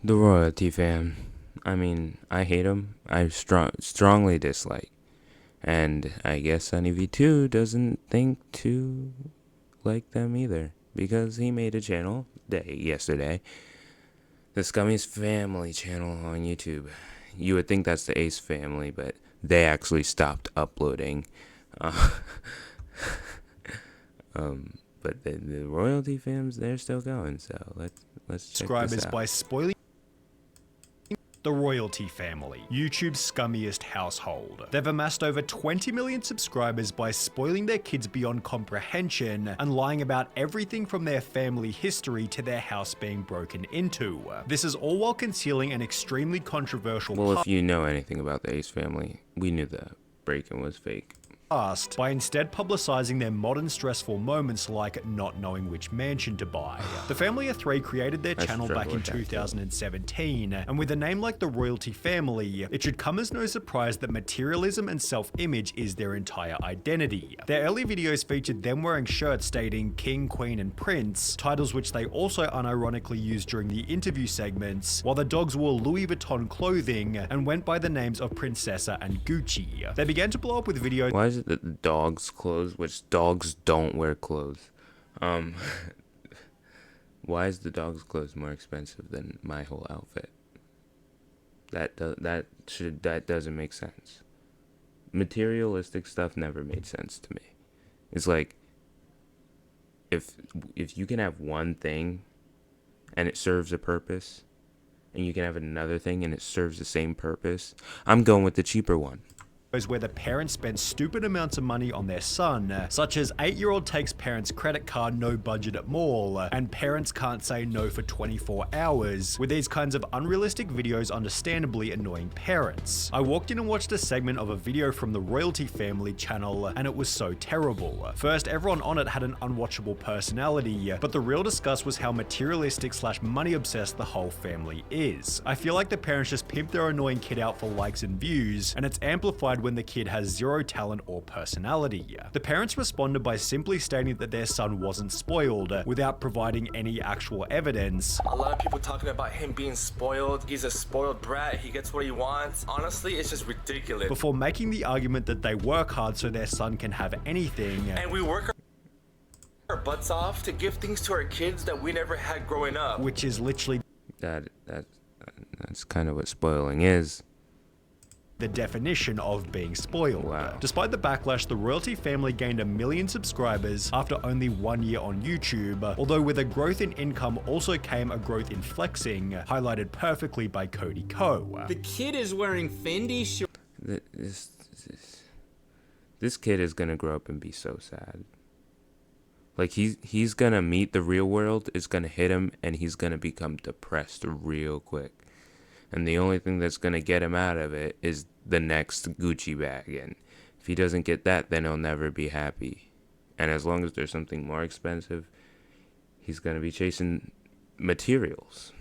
The royalty fam. I mean, I hate them. I strongly dislike. And I guess Sunny V2 doesn't think to like them either. Because he made a channel yesterday. The Scummiest Family channel on YouTube. You would think that's the Ace family, but they actually stopped uploading. But the royalty fams, they're still going. So let's check this Subscribers out. by spoiling the royalty family, YouTube's scummiest household. They've amassed over 20 million subscribers by spoiling their kids beyond comprehension and lying about everything from their family history to their house being broken into. This is all while concealing an extremely controversial Well, if you know anything about the Ace family, we knew the break-in was fake. past by instead publicizing their modern stressful moments like not knowing which mansion to buy. The family of three created their channel back in 2017, and with a name like the Royalty Family, it should come as no surprise that materialism and self-image is their entire identity. Their early videos featured them wearing shirts stating King, Queen, and Prince, titles which they also unironically used during the interview segments, while the dogs wore Louis Vuitton clothing and went by the names of Princessa and Gucci. They began to blow up with videos. Why is it that the dogs' clothes, which dogs don't wear clothes, why is the dog's clothes more expensive than my whole outfit? That doesn't make sense. Materialistic stuff never made sense to me. It's like if you can have one thing and it serves a purpose, and you can have another thing and it serves the same purpose, I'm going with the cheaper one. Where the parents spend stupid amounts of money on their son, such as 8-year-old takes parents' credit card no budget at mall, and parents can't say no for 24 hours, with these kinds of unrealistic videos understandably annoying parents. I walked in and watched a segment of a video from the Royalty Family channel, and it was so terrible. First, everyone on it had an unwatchable personality, but the real disgust was how materialistic / money obsessed the whole family is. I feel like the parents just pimp their annoying kid out for likes and views, and it's amplified when the kid has zero talent or personality. The parents responded by simply stating that their son wasn't spoiled, without providing any actual evidence. A lot of people talking about him being spoiled. He's a spoiled brat. He gets what he wants. Honestly, it's just ridiculous. Before making the argument that they work hard so their son can have anything. And we work our butts off to give things to our kids that we never had growing up. Which is literally That's kind of what spoiling is. The definition of being spoiled. Wow. Despite the backlash, the Royalty Family gained 1 million subscribers after only 1 year on YouTube, although with a growth in income also came a growth in flexing, highlighted perfectly by Cody Ko. The kid is wearing Fendi shorts. This kid is gonna grow up and be so sad. Like he's gonna meet the real world, it's gonna hit him, and he's gonna become depressed real quick. And the only thing that's going to get him out of it is the next Gucci bag. And if he doesn't get that, then he'll never be happy. And as long as there's something more expensive, he's going to be chasing materials.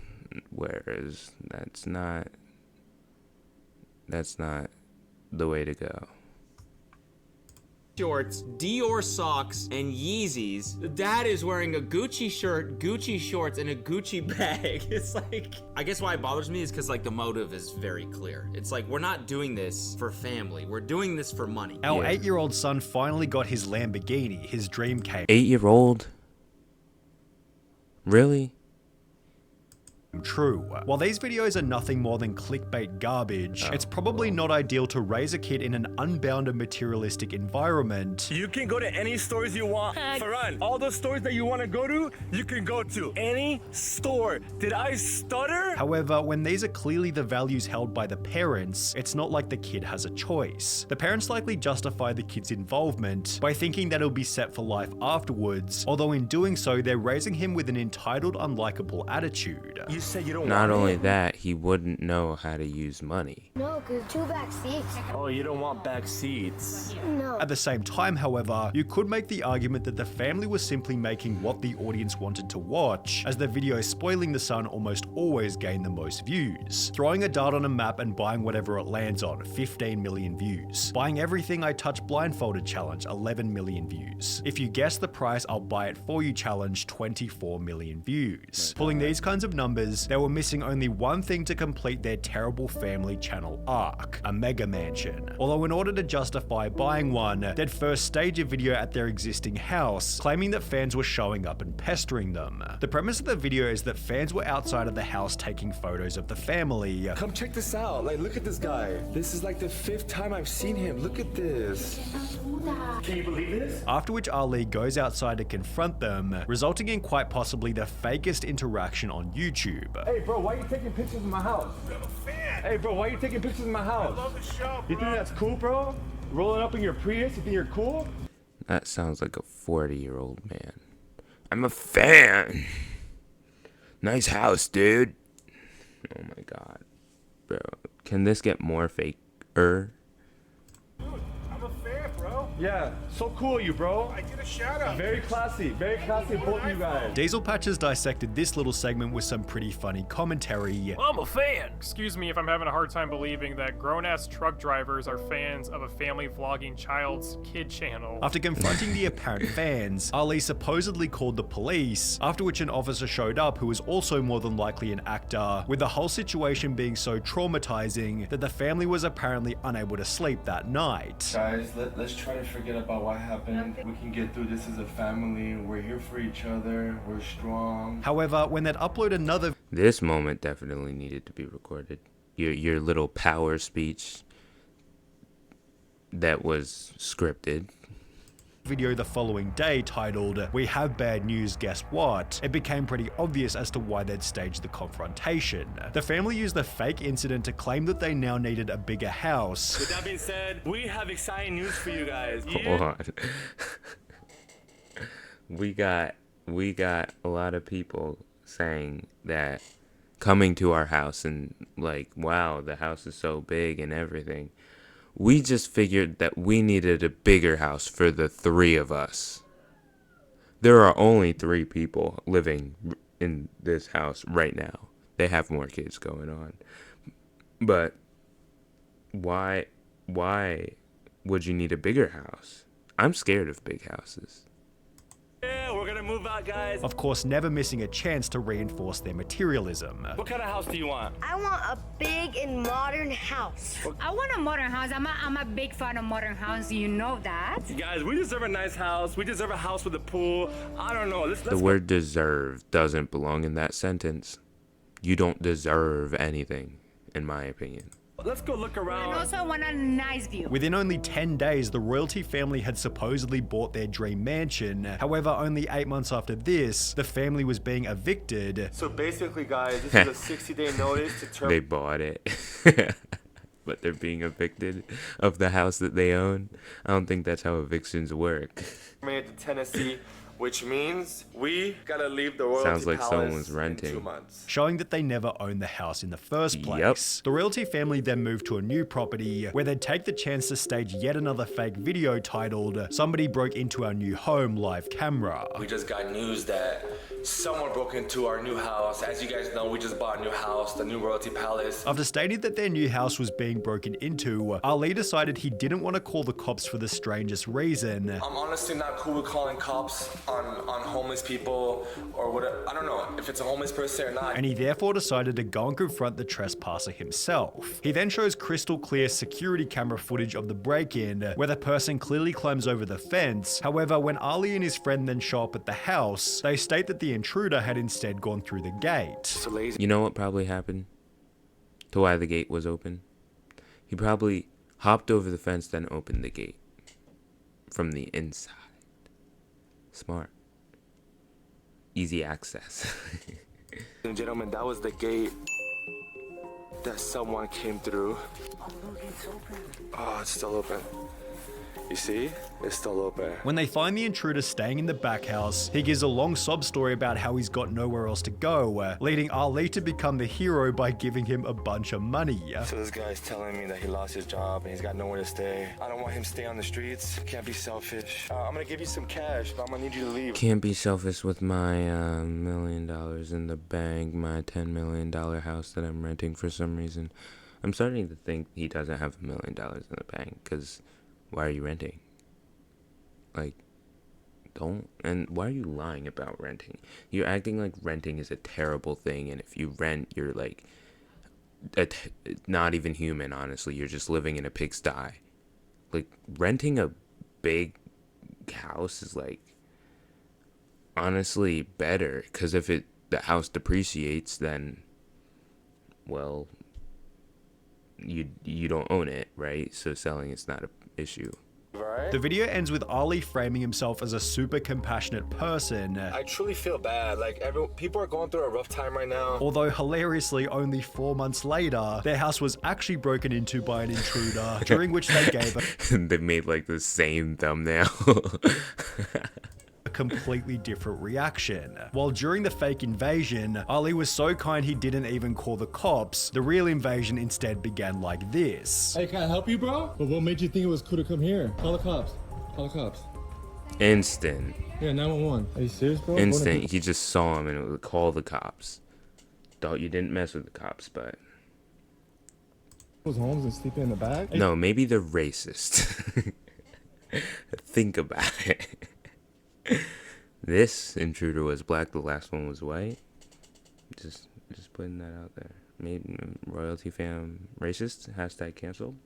Whereas that's not the way to go. Shorts, Dior socks, and Yeezys. The dad is wearing a Gucci shirt, Gucci shorts, and a Gucci bag. It's like, I guess why it bothers me is because like the motive is very clear. It's like, we're not doing this for family. We're doing this for money. Our 8-year-old son finally got his Lamborghini. His dream came 8-year-old? Really? true. While these videos are nothing more than clickbait garbage, it's probably not ideal to raise a kid in an unbounded materialistic environment. You can go to any stores you want. Farhan, all those stores that you want to go to, you can go to any store. Did I stutter? However, when these are clearly the values held by the parents, it's not like the kid has a choice. The parents likely justify the kid's involvement by thinking that he'll be set for life afterwards, although in doing so, they're raising him with an entitled, unlikable attitude. You said you don't Not want only it? that, he wouldn't know how to use money. No, because 2 back seats. Oh, you don't want back seats. No. At the same time, however, you could make the argument that the family was simply making what the audience wanted to watch, as the videos spoiling the son almost always gain the most views. Throwing a dart on a map and buying whatever it lands on, 15 million views. Buying everything I touch blindfolded challenge, 11 million views. If you guess the price, I'll buy it for you challenge, 24 million views. Pulling these kinds of numbers, they were missing only one thing to complete their terrible family channel arc, a mega mansion. Although in order to justify buying one, they'd first stage a video at their existing house, claiming that fans were showing up and pestering them. The premise of the video is that fans were outside of the house taking photos of the family. Come check this out. Like, look at this guy. This is like the 5th time I've seen him. Look at this. Can you believe this? After which Ali goes outside to confront them, resulting in quite possibly the fakest interaction on YouTube. Hey, bro, why are you taking pictures of my house? I'm a fan. Hey, bro, why are you taking pictures of my house? I love the show, You think bro. that's cool, bro? Rolling up in your Prius? You think you're cool? That sounds like a 40-year-old man. I'm a fan. Nice house, dude. Oh my god. Bro, can this get more faker? Dude, I'm a fan, bro. Yeah, so cool of you, bro. I get a shout out. Very classy of both of you guys. Diesel Patches dissected this little segment with some pretty funny commentary. I'm a fan. Excuse me if I'm having a hard time believing that grown-ass truck drivers are fans of a family vlogging child's kid channel. After confronting the apparent fans, Ali supposedly called the police, after which an officer showed up who was also more than likely an actor, with the whole situation being so traumatizing that the family was apparently unable to sleep that night. Guys, let's try to forget about what happened. We can get through this as a family. We're here for each other. We're strong. However, when they'd upload another This moment definitely needed to be recorded. Your little power speech that was scripted. video the following day titled, "We have bad news, guess what?" it became pretty obvious as to why they'd staged the confrontation. The family used the fake incident to claim that they now needed a bigger house. With that being said, we have exciting news for you guys. Hold on. we got a lot of people saying that coming to our house and like, wow, the house is so big and everything. We just figured that we needed a bigger house for the 3 of us. There are only 3 people living in this house right now. They have more kids going on. But why would you need a bigger house? I'm scared of big houses. Yeah, we're gonna move out, guys. Of course, never missing a chance to reinforce their materialism. What kind of house do you want? I want a big and modern house. I want a modern house. I'm a big fan of modern house. You know that. Guys, we deserve a nice house. We deserve a house with a pool. I don't know. Let's The word deserve doesn't belong in that sentence. You don't deserve anything, in my opinion. Let's go look around. And also I want a nice view. Within only 10 days, the royalty family had supposedly bought their dream mansion. However, only 8 months after this, the family was being evicted. So basically, guys, this is a 60-day notice to terminate. They bought it. But they're being evicted of the house that they own. I don't think that's how evictions work. To Tennessee, which means we gotta leave the royalty Sounds like palace someone's renting. in 2 months. Showing that they never owned the house in the first place. The royalty family then moved to a new property where they'd take the chance to stage yet another fake video titled, "Somebody broke into our new home live camera." We just got news that someone broke into our new house. As you guys know, we just bought a new house, the new royalty palace. After stating that their new house was being broken into, Ali decided he didn't want to call the cops for the strangest reason. I'm honestly not cool with calling cops on homeless people or whatever. I don't know if it's a homeless person or not. And he therefore decided to go and confront the trespasser himself. He then shows crystal clear security camera footage of the break-in, where the person clearly climbs over the fence. However, when Ali and his friend then show up at the house, they state that the intruder had instead gone through the gate. You know what probably happened to why the gate was open? He probably hopped over the fence, then opened the gate from the inside. Smart. Easy access. Ladies and gentlemen, that was the gate that someone came through. Oh, it's still open. You see? It's still open. When they find the intruder staying in the back house, he gives a long sob story about how he's got nowhere else to go, leading Ali to become the hero by giving him a bunch of money. So this guy's telling me that he lost his job and he's got nowhere to stay. I don't want him to stay on the streets. Can't be selfish. I'm gonna give you some cash, but I'm gonna need you to leave. Can't be selfish with my $1 million in the bank, my $10 million house that I'm renting for some reason. I'm starting to think he doesn't have $1 million in the bank, because why are you renting? Like, don't. And why are you lying about renting? You're acting like renting is a terrible thing, and if you rent, you're like not even human, honestly. You're just living in a pigsty. Like, renting a big house is like honestly better, because if the house depreciates, then, well, you don't own it, right? So selling is not an issue. Right? The video ends with Ali framing himself as a super compassionate person. I truly feel bad. Like, people are going through a rough time right now. Although hilariously, only 4 months later, their house was actually broken into by an intruder, during which they gave They made like the same thumbnail. a completely different reaction. While during the fake invasion, Ali was so kind he didn't even call the cops, the real invasion instead began like this. Hey, can I help you, bro? But what made you think it was cool to come here? Call the cops. Call the cops. Instant. Yeah, 911. Are you serious, bro? Instant. He just saw him and it would call the cops. Thought you didn't mess with the cops, but Was Holmes and sleeping in the back? no, maybe they're racist. Think about it. This intruder was black, the last one was white. Just putting that out there. Maybe royalty fam racist, hashtag canceled.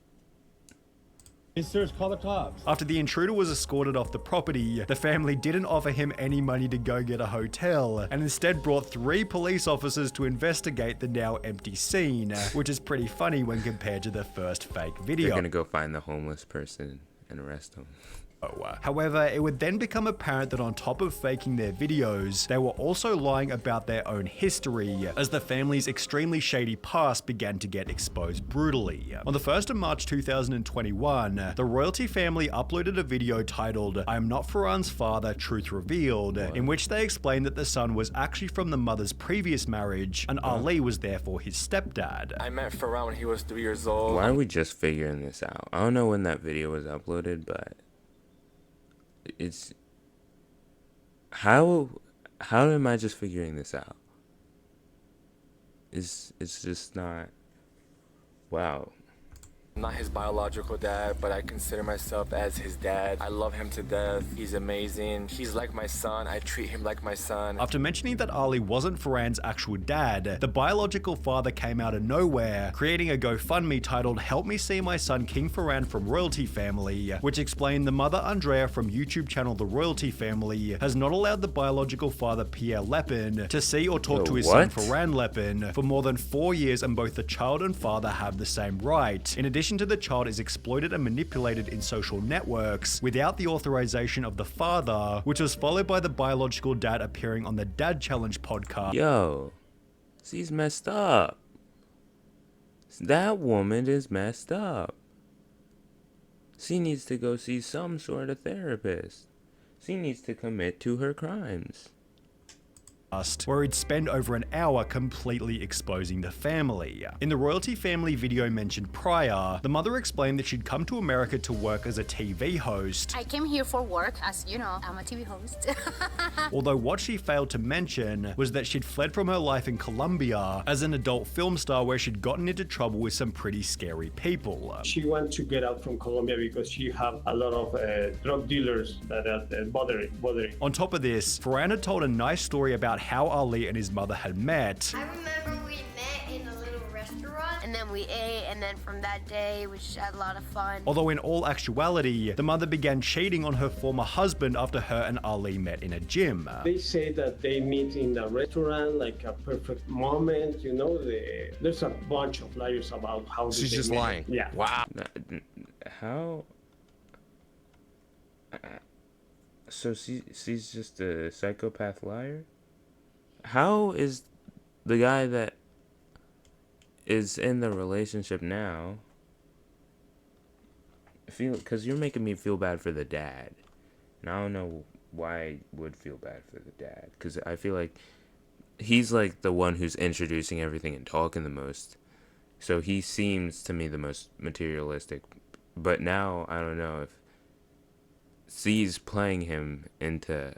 Hey, sirs, call the cops. After the intruder was escorted off the property, the family didn't offer him any money to go get a hotel, and instead brought 3 police officers to investigate the now empty scene, which is pretty funny when compared to the first fake video. They're gonna go find the homeless person and arrest him. However, it would then become apparent that on top of faking their videos, they were also lying about their own history, as the family's extremely shady past began to get exposed brutally. On the 1st of March 2021, the royalty family uploaded a video titled "I Am Not Farhan's Father, Truth Revealed," in which they explained that the son was actually from the mother's previous marriage, and Ali was therefore his stepdad. I met Farhan when he was 3 years old. Why are we just figuring this out? I don't know when that video was uploaded, but it's how am I just figuring this out? It's just not. Wow. I'm not his biological dad, but I consider myself as his dad. I love him to death. He's amazing. He's like my son. I treat him like my son. After mentioning that Ali wasn't Farhan's actual dad, the biological father came out of nowhere, creating a GoFundMe titled "Help Me See My Son King Farhan from Royalty Family," which explained the mother Andrea from YouTube channel The Royalty Family has not allowed the biological father Pierre Lepin to see or talk to his son Farhan Lepin for more than 4 years, and both the child and father have the same right. In addition to the child is exploited and manipulated in social networks without the authorization of the father, which was followed by the biological dad appearing on the Dad Challenge podcast. Yo, she's messed up. That woman is messed up. She needs to go see some sort of therapist. She needs to commit to her crimes. Where he'd spend over an hour completely exposing the family. In the royalty family video mentioned prior, the mother explained that she'd come to America to work as a TV host. I came here for work, as you know, I'm a TV host. Although what she failed to mention was that she'd fled from her life in Colombia as an adult film star, where she'd gotten into trouble with some pretty scary people. She wanted to get out from Colombia because she had a lot of drug dealers that are bothering. On top of this, Farhan had told a nice story about how Ali and his mother had met. I remember we met in a little restaurant, and then we ate, and then from that day we just had a lot of fun. Although in all actuality, the mother began cheating on her former husband after her and Ali met in a gym. They say that they meet in a restaurant, like a perfect moment, you know. There's a bunch of liars about how she's just meet. lying. Yeah. Wow. How? So she's just a psychopath liar? How is the guy that is in the relationship now because you're making me feel bad for the dad. And I don't know why I would feel bad for the dad, because I feel like he's like the one who's introducing everything and talking the most. So he seems to me the most materialistic. But now, I don't know if C's playing him into...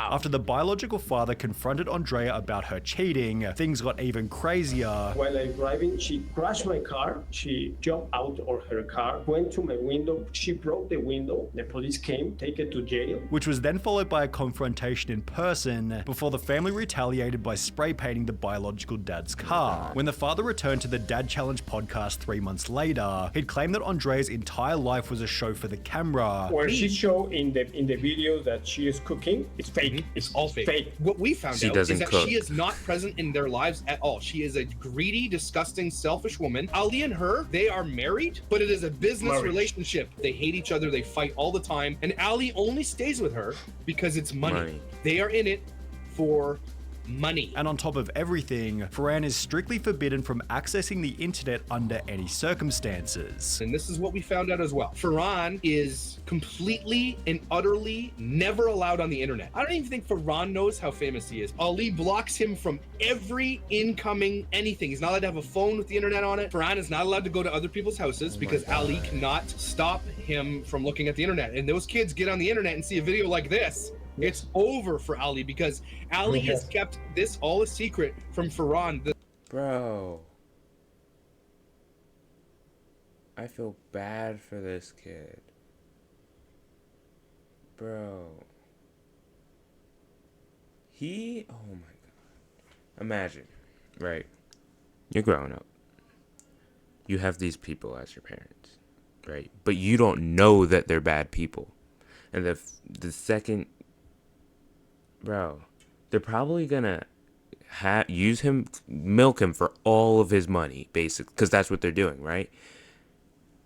After the biological father confronted Andrea about her cheating, things got even crazier. While I'm driving, she crashed my car. She jumped out of her car, went to my window. She broke the window. The police came, take it to jail. Which was then followed by a confrontation in person before the family retaliated by spray painting the biological dad's car. When the father returned to the Dad Challenge podcast 3 months later, he'd claimed that Andrea's entire life was a show for the camera. Where she showed in the video that she is cooking, it's fake. It's all fake. Fake. What we found She out doesn't is that cook. she is not present in their lives at all. She is a greedy, disgusting, selfish woman. Ali and her, they are married, but it is a business relationship. They hate each other. They fight all the time. And Ali only stays with her because it's money. They are in it for money. And on top of everything, Ferran is strictly forbidden from accessing the internet under any circumstances. And this is what we found out as well. Ferran is completely and utterly never allowed on the internet. I don't even think Ferran knows how famous he is. Ali blocks him from every incoming anything. He's not allowed to have a phone with the internet on it. Ferran is not allowed to go to other people's houses because Ali cannot stop him from looking at the internet. And those kids get on the internet and see a video like this. It's over for Ali because Ali has kept this all a secret from Ferran. Bro. I feel bad for this kid. Bro. Oh my god. Imagine, right? You're growing up. You have these people as your parents, right? But you don't know that they're bad people. And the second... Bro, they're probably gonna use him, milk him for all of his money, basically, because that's what they're doing, right?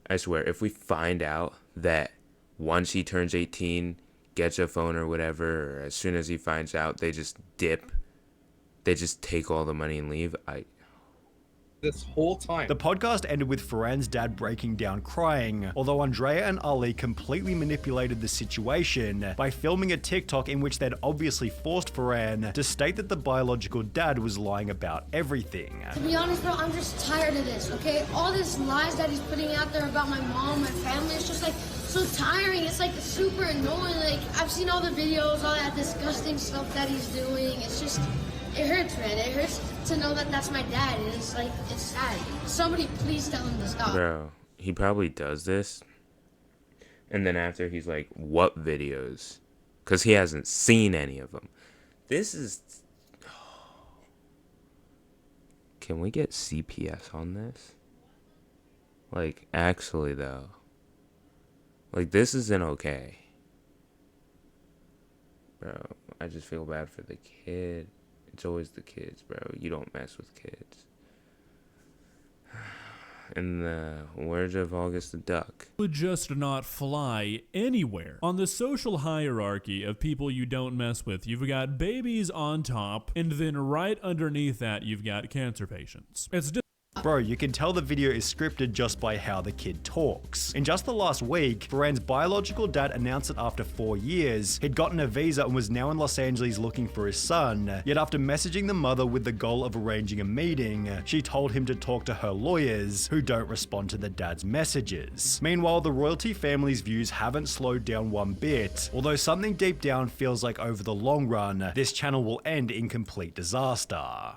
I swear, if we find out that once he turns 18, gets a phone or whatever, or as soon as he finds out, they just dip, they just take all the money and leave, this whole time. The podcast ended with Ferran's dad breaking down crying, although Andrea and Ali completely manipulated the situation by filming a TikTok in which they'd obviously forced Ferran to state that the biological dad was lying about everything. To be honest, bro, I'm just tired of this, okay? All this lies that he's putting out there about my mom, my family, it's just like so tiring. It's like super annoying. Like, I've seen all the videos, all that disgusting stuff that he's doing. It's just, it hurts, man. It hurts to know that that's my dad, and it's like, it's sad. Somebody please tell him to stop. Bro, he probably does this, and then after he's like, what videos? Because he hasn't seen any of them. This is... Can we get CPS on this? Like, actually, though. Like, this isn't okay. Bro, I just feel bad for the kid. It's always the kids, bro. You don't mess with kids. In the words of August the Duck. Would just not fly anywhere. On the social hierarchy of people you don't mess with, you've got babies on top, and then right underneath that, you've got cancer patients. It's just... Bro, you can tell the video is scripted just by how the kid talks. In just the last week, Ferran's biological dad announced that after 4 years, he'd gotten a visa and was now in Los Angeles looking for his son. Yet after messaging the mother with the goal of arranging a meeting, she told him to talk to her lawyers, who don't respond to the dad's messages. Meanwhile, the royalty family's views haven't slowed down one bit, although something deep down feels like over the long run, this channel will end in complete disaster.